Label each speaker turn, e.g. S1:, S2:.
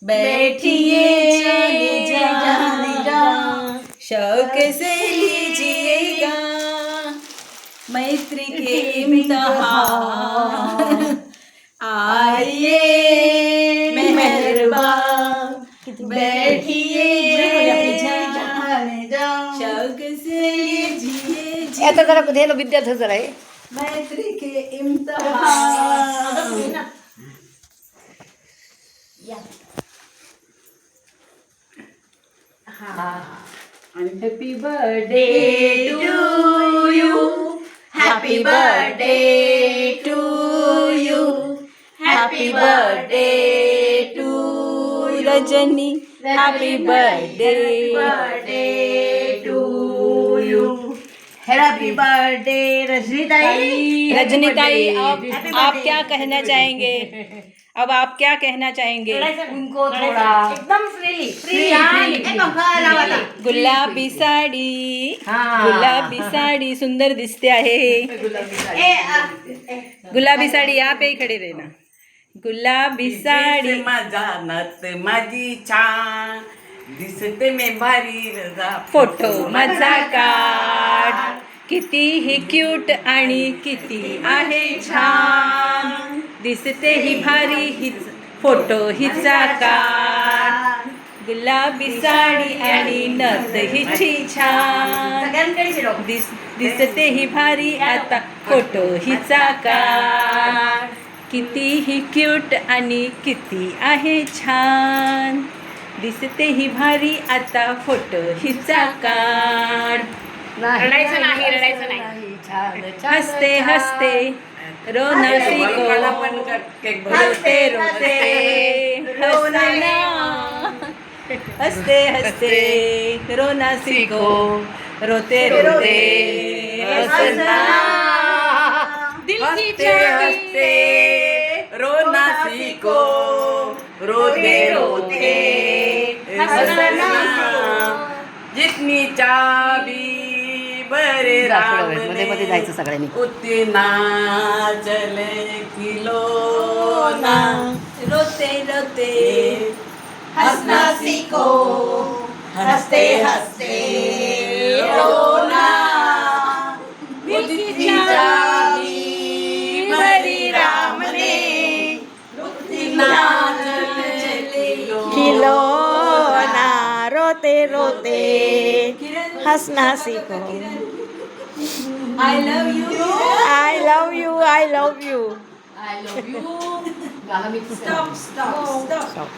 S1: बैठिए जाने जा, शौक से लीजिएगा मैत्री के इम्तिहान। आइए मेहरबान, बैठिए जाने जा, शौक से लीजिए
S2: आता जरा दे ना विद्यार्थी जरा हे
S1: मैत्री के इम्तिहान। Happy birthday to you, happy birthday to you, happy birthday to Rajani, happy birthday to you, happy birthday Rajani ताई। आप क्या कहना चाहेंगे? अब आप क्या कहना चाहेंगे?
S2: उनको थोड़ा एकदम फ्री
S1: गुलाबी साडी, गुलाबी साडी सुंदर दिसते आहे। गुलाबी साडी आप इकडे रे ना, गुलाबी साडी
S3: माझा नत माझी छान दिसते मी भारी रजा
S1: फोटो माझा काढ, किती ही क्यूट आणि किती आहे छान, दिसते ही भारी हिच फोटो हिचा काढ, गुलाबी साडी आणि नथ हिची छान, दिसते ही भारी आता फोटो हिचा काढ, किती ही क्यूट आणि किती आहे छान, दिसते ही भारी आता फोटो हिचा काढ।
S2: रडायचं नाही
S1: हसते हसते रोना सीको, हसते रोते हसना, हसते हसते रोना सीको, रोते रोते हसना, दिल की
S3: हसते रोना सीखो रोते रोते हसना, जितनी चाबी बरे राम
S2: मध्ये मध्ये जायचं सगळ्यांनी
S3: उतना चले खिलौना,
S1: रोते रोते
S3: हंसना सीखो हंसते हंसते रोना, जितनी चाबी भरी राम ने उतना चले
S1: खिलौना, रोते रोते हंसना सीखो। I love you, I love you, I love you.
S2: गाणं मी
S1: Stop, stop, stop.